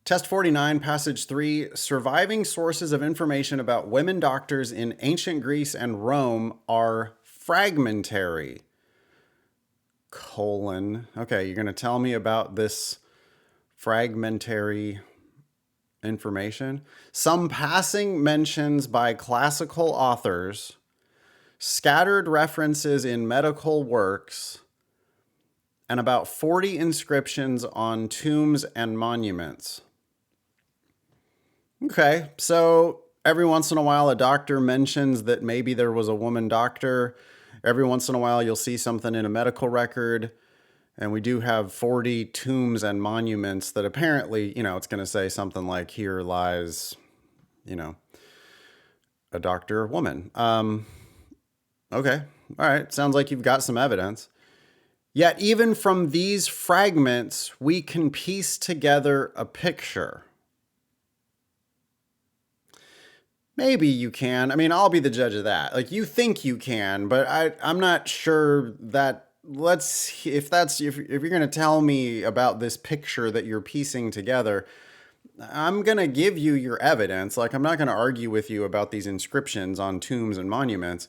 Test 49, Passage 3, surviving sources of information about women doctors in ancient Greece and Rome are fragmentary. Okay, you're going to tell me about this fragmentary information. Some passing mentions by classical authors, scattered references in medical works, and about 40 inscriptions on tombs and monuments. Okay, so every once in a while a doctor mentions that maybe there was a woman doctor. Every once in a while you'll see something in a medical record. And we do have 40 tombs and monuments that apparently, it's going to say something like, here lies, a doctor or woman. Okay, all right, sounds like you've got some evidence. Yet even from these fragments, we can piece together a picture. Maybe you can. I mean, I'll be the judge of that. Like, you think you can, but I'm not sure that. If you're going to tell me about this picture that you're piecing together, I'm going to give you your evidence. Like, I'm not going to argue with you about these inscriptions on tombs and monuments,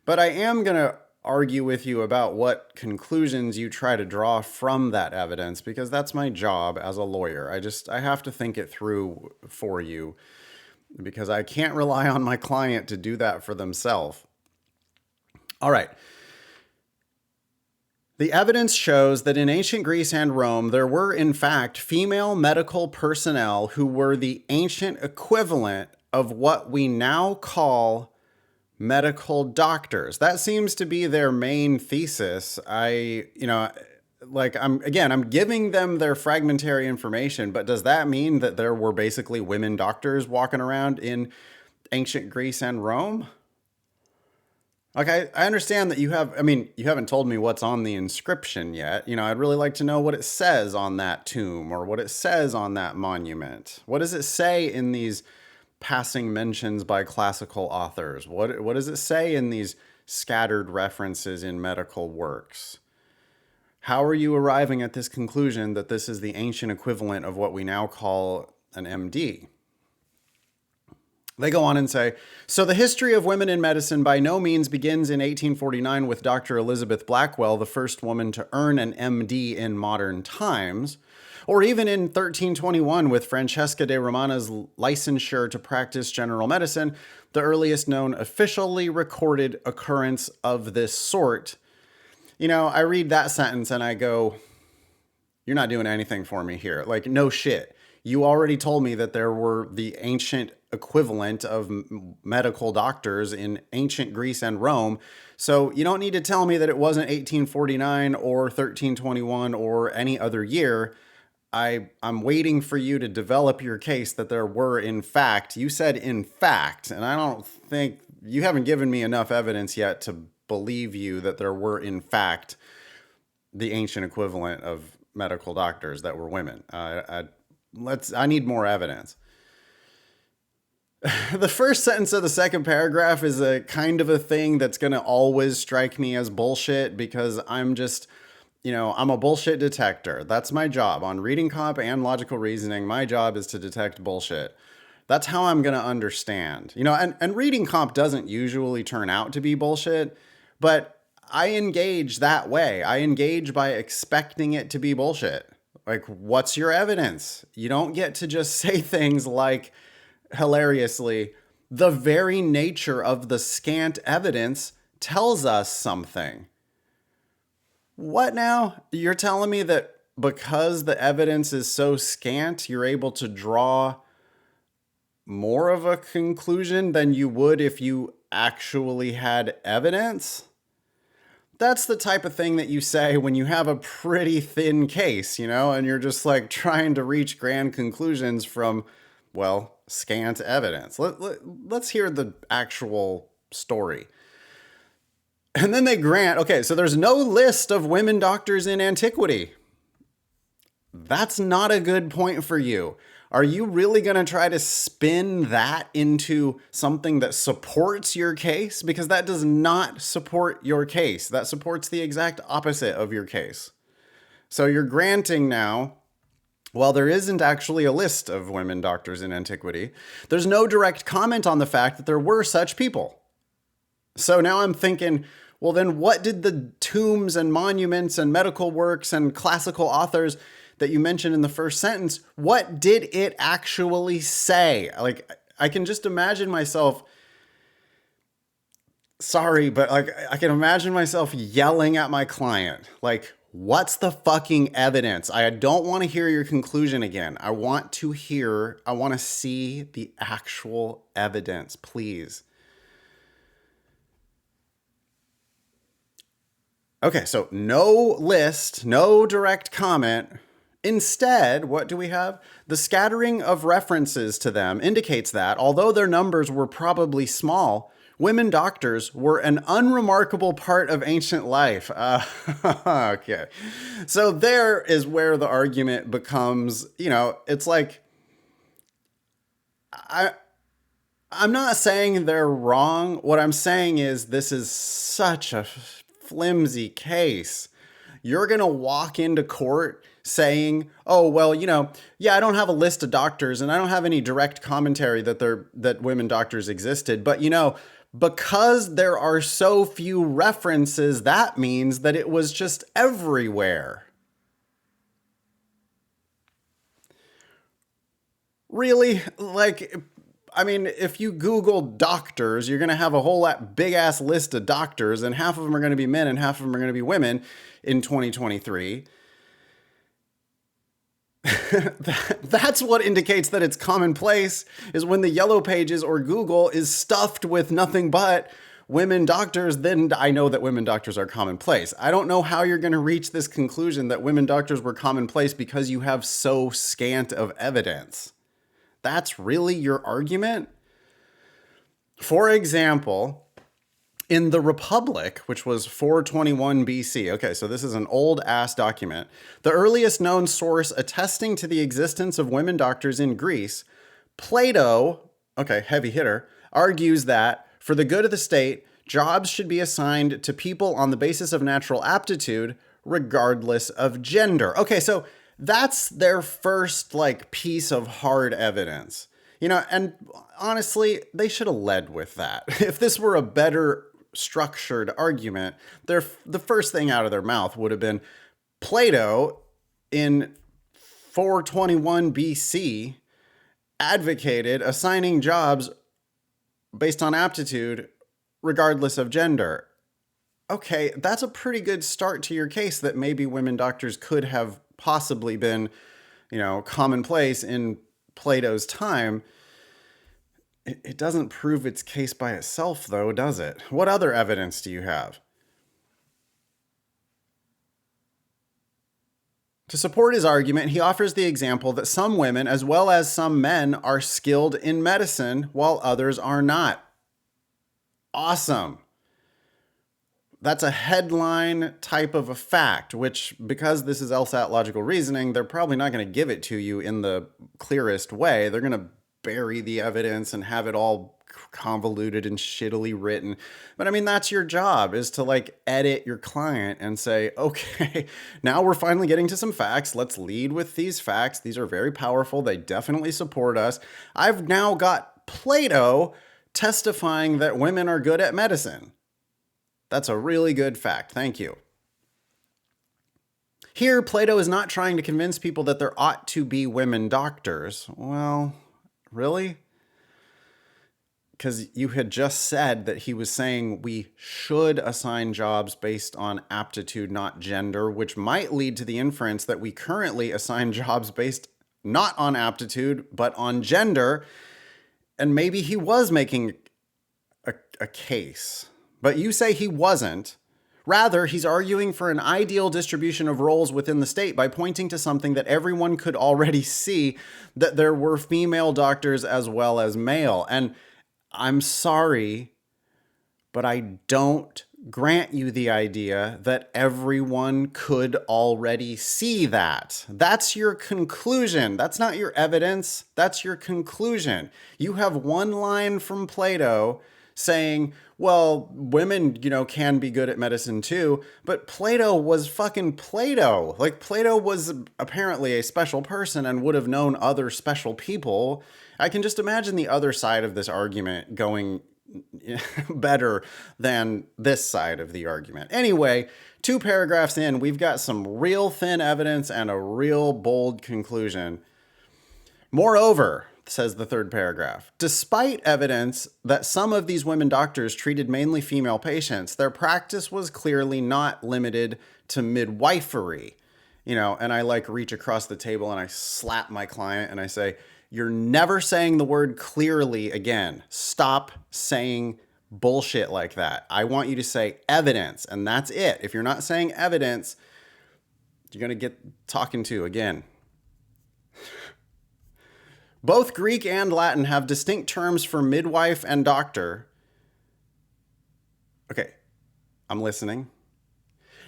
but I am going to argue with you about what conclusions you try to draw from that evidence, because that's my job as a lawyer. I have to think it through for you, because I can't rely on my client to do that for themselves. All right. The evidence shows that in ancient Greece and Rome, there were, in fact, female medical personnel who were the ancient equivalent of what we now call medical doctors. That seems to be their main thesis. I'm giving them their fragmentary information, but does that mean that there were basically women doctors walking around in ancient Greece and Rome? Okay, I understand that you haven't told me what's on the inscription yet. I'd really like to know what it says on that tomb or what it says on that monument. What does it say in these passing mentions by classical authors? What does it say in these scattered references in medical works? How are you arriving at this conclusion that this is the ancient equivalent of what we now call an MD? They go on and say, so the history of women in medicine by no means begins in 1849 with Dr. Elizabeth Blackwell, the first woman to earn an MD in modern times, or even in 1321 with Francesca de Romana's licensure to practice general medicine, the earliest known officially recorded occurrence of this sort. I read that sentence and I go, you're not doing anything for me here. Like, no shit. You already told me that there were the ancient equivalent of medical doctors in ancient Greece and Rome. So you don't need to tell me that it wasn't 1849 or 1321 or any other year. I'm waiting for you to develop your case that there were, in fact, you said in fact, and I don't think you haven't given me enough evidence yet to believe you that there were, in fact, the ancient equivalent of medical doctors that were women. I need more evidence. The first sentence of the second paragraph is a kind of a thing that's going to always strike me as bullshit, because I'm just, I'm a bullshit detector. That's my job. On reading comp and logical reasoning, my job is to detect bullshit. That's how I'm going to understand. And reading comp doesn't usually turn out to be bullshit, but I engage that way. I engage by expecting it to be bullshit. Like, what's your evidence? You don't get to just say things like, hilariously, the very nature of the scant evidence tells us something. What now? You're telling me that because the evidence is so scant, you're able to draw more of a conclusion than you would if you actually had evidence? That's the type of thing that you say when you have a pretty thin case, and you're just like trying to reach grand conclusions from, well, scant evidence. Let's hear the actual story. And then they grant, okay, so there's no list of women doctors in antiquity. That's not a good point for you. Are you really going to try to spin that into something that supports your case? Because that does not support your case. That supports the exact opposite of your case. So you're granting now While there isn't actually a list of women doctors in antiquity, there's no direct comment on the fact that there were such people. So now I'm thinking, well, then what did the tombs and monuments and medical works and classical authors that you mentioned in the first sentence, what did it actually say? Like, I can just imagine myself, sorry, but like, I can imagine myself yelling at my client, like, what's the fucking evidence? I don't want to hear your conclusion again. I want to see the actual evidence, please. Okay, so no list, no direct comment. Instead, what do we have? The scattering of references to them indicates that, although their numbers were probably small, women doctors were an unremarkable part of ancient life. Okay. So there is where the argument becomes, it's like, I'm not saying they're wrong. What I'm saying is this is such a flimsy case. You're going to walk into court saying, "Oh, well, yeah, I don't have a list of doctors and I don't have any direct commentary that women doctors existed, but because there are so few references, that means that it was just everywhere." Really? Like, I mean, if you Google doctors, you're going to have a whole big ass list of doctors, and half of them are going to be men and half of them are going to be women in 2023. That's what indicates that it's commonplace, is when the yellow pages or Google is stuffed with nothing but women doctors. Then I know that women doctors are commonplace. I don't know how you're going to reach this conclusion that women doctors were commonplace because you have so scant of evidence. That's really your argument? For example, in the Republic, which was 421 BC, okay, so this is an old ass document, the earliest known source attesting to the existence of women doctors in Greece, Plato, okay, heavy hitter, argues that for the good of the state, jobs should be assigned to people on the basis of natural aptitude, regardless of gender. Okay, so that's their first piece of hard evidence. And honestly, they should have led with that. If this were a better structured argument, the first thing out of their mouth would have been Plato in 421 BC advocated assigning jobs based on aptitude regardless of gender. Okay, that's a pretty good start to your case that maybe women doctors could have possibly been, commonplace in Plato's time. It doesn't prove its case by itself, though, does it? What other evidence do you have? To support his argument, he offers the example that some women, as well as some men, are skilled in medicine while others are not. Awesome. That's a headline type of a fact, which, because this is LSAT logical reasoning, they're probably not going to give it to you in the clearest way. They're going to bury the evidence and have it all convoluted and shittily written. But I mean, that's your job, is to edit your client and say, okay, now we're finally getting to some facts. Let's lead with these facts. These are very powerful. They definitely support us. I've now got Plato testifying that women are good at medicine. That's a really good fact. Thank you. Here, Plato is not trying to convince people that there ought to be women doctors. Well, really? Because you had just said that he was saying we should assign jobs based on aptitude, not gender, which might lead to the inference that we currently assign jobs based not on aptitude, but on gender. And maybe he was making a case. But you say he wasn't. Rather, he's arguing for an ideal distribution of roles within the state by pointing to something that everyone could already see, that there were female doctors as well as male. And I'm sorry, but I don't grant you the idea that everyone could already see that. That's your conclusion. That's not your evidence. That's your conclusion. You have one line from Plato saying, well, women, can be good at medicine too, but Plato was fucking Plato. Like, Plato was apparently a special person and would have known other special people. I can just imagine the other side of this argument going better than this side of the argument. Anyway, 2 paragraphs in, we've got some real thin evidence and a real bold conclusion. Moreover, says the 3rd paragraph, despite evidence that some of these women doctors treated mainly female patients, their practice was clearly not limited to midwifery. And I reach across the table and I slap my client and I say, you're never saying the word clearly again. Stop saying bullshit like that. I want you to say evidence, and that's it. If you're not saying evidence, you're going to get talking to again. Both Greek and Latin have distinct terms for midwife and doctor. Okay, I'm listening.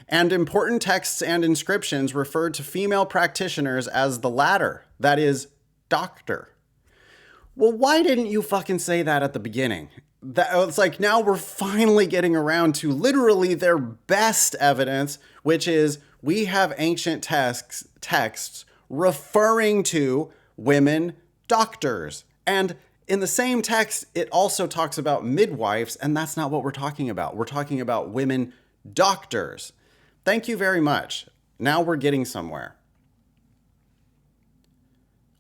And important texts and inscriptions refer to female practitioners as the latter, that is, doctor. Well, why didn't you fucking say that at the beginning? It's like now we're finally getting around to literally their best evidence, which is we have ancient texts referring to women doctors. And in the same text, it also talks about midwives, and that's not what we're talking about. We're talking about women doctors. Thank you very much. Now we're getting somewhere.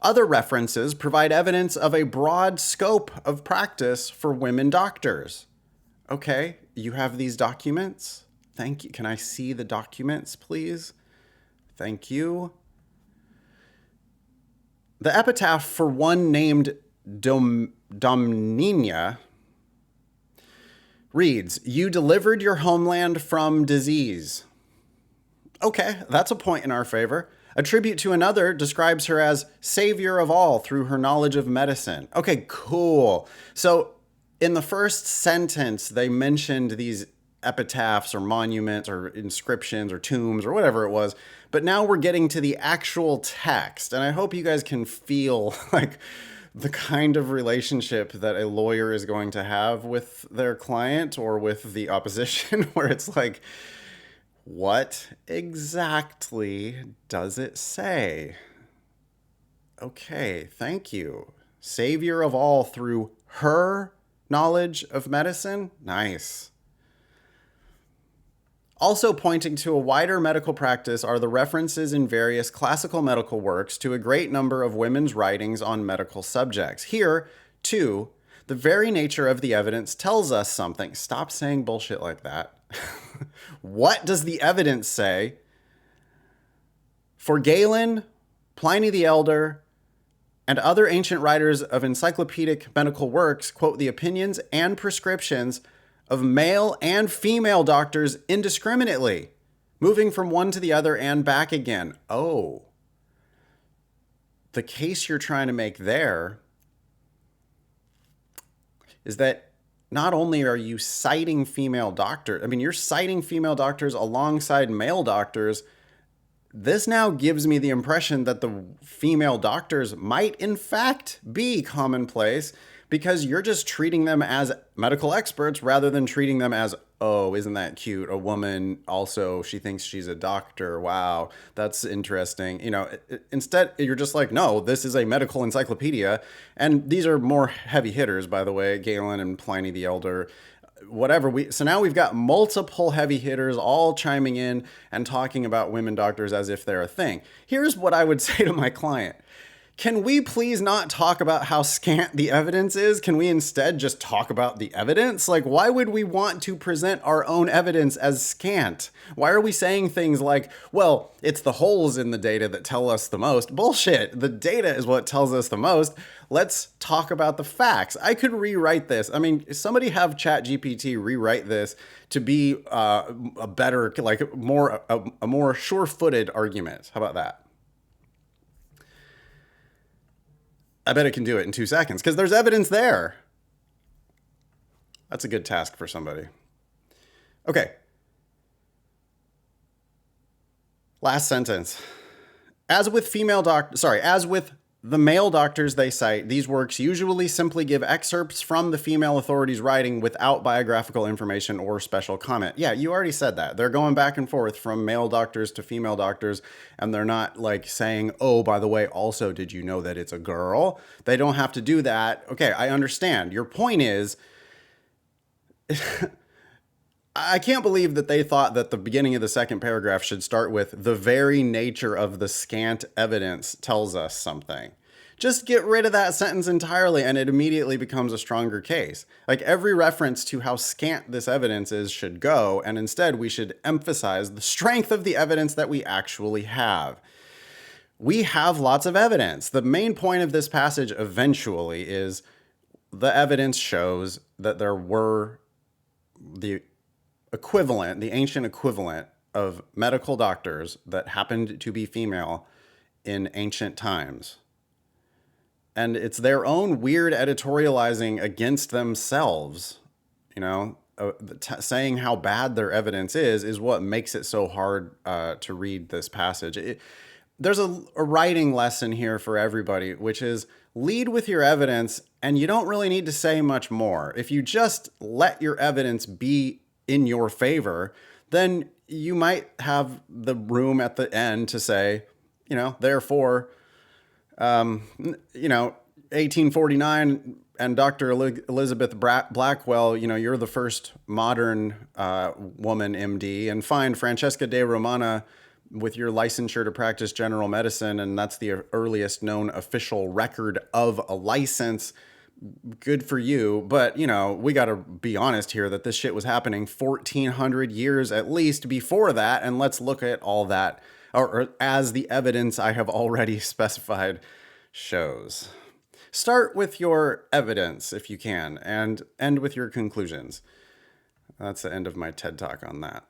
Other references provide evidence of a broad scope of practice for women doctors. Okay, you have these documents? Thank you. Can I see the documents, please? Thank you. The epitaph for one named Domnina reads, "You delivered your homeland from disease." Okay, that's a point in our favor. A tribute to another describes her as savior of all through her knowledge of medicine. Okay, cool. So in the first sentence, they mentioned these epitaphs or monuments or inscriptions or tombs or whatever it was. But now we're getting to the actual text. And I hope you guys can feel like the kind of relationship that a lawyer is going to have with their client or with the opposition, where it's like, what exactly does it say? Okay, thank you. Savior of all through her knowledge of medicine? Nice. Also pointing to a wider medical practice are the references in various classical medical works to a great number of women's writings on medical subjects. Here, too, the very nature of the evidence tells us something. Stop saying bullshit like that. What does the evidence say? For Galen, Pliny the Elder, and other ancient writers of encyclopedic medical works quote the opinions and prescriptions of male and female doctors indiscriminately, moving from one to the other and back again. Oh, the case you're trying to make there is that not only are you citing female doctors, you're citing female doctors alongside male doctors. This now gives me the impression that the female doctors might in fact be commonplace, because you're just treating them as medical experts rather than treating them as, oh, isn't that cute? A woman also, she thinks she's a doctor. Wow, that's interesting. Instead, you're just like, no, this is a medical encyclopedia. And these are more heavy hitters, by the way, Galen and Pliny the Elder, whatever. So now we've got multiple heavy hitters all chiming in and talking about women doctors as if they're a thing. Here's what I would say to my client. Can we please not talk about how scant the evidence is? Can we instead just talk about the evidence? Like, why would we want to present our own evidence as scant? Why are we saying things like, well, it's the holes in the data that tell us the most? Bullshit. The data is what tells us the most. Let's talk about the facts. I could rewrite this. Somebody have ChatGPT rewrite this to be a better, a more sure-footed argument. How about that? I bet it can do it in 2 seconds because there's evidence there. That's a good task for somebody. Okay. Last sentence. As with The male doctors they cite, these works usually simply give excerpts from the female authorities' writing without biographical information or special comment. Yeah, you already said that. They're going back and forth from male doctors to female doctors, and they're not like saying, oh, by the way, also, did you know that it's a girl? They don't have to do that. Okay, I understand. Your point is, I can't believe that they thought that the beginning of the second paragraph should start with the very nature of the scant evidence tells us something. Just get rid of that sentence entirely and it immediately becomes a stronger case. Like every reference to how scant this evidence is should go, and instead we should emphasize the strength of the evidence that we actually have. We have lots of evidence. The main point of this passage eventually is the evidence shows that there were the equivalent, the ancient equivalent of medical doctors that happened to be female in ancient times. And it's their own weird editorializing against themselves, saying how bad their evidence is what makes it so hard to read this passage. There's a writing lesson here for everybody, which is lead with your evidence, and you don't really need to say much more. If you just let your evidence be in your favor, then you might have the room at the end to say, therefore, 1849 and Dr. Elizabeth Blackwell, you're the first modern woman MD, and fine, Francesca de Romana, with your licensure to practice general medicine, and that's the earliest known official record of a license. Good for you, but we got to be honest here that this shit was happening 1400 years at least before that, and let's look at all that, or as the evidence I have already specified shows. Start with your evidence if you can, and end with your conclusions. That's the end of my TED Talk on that.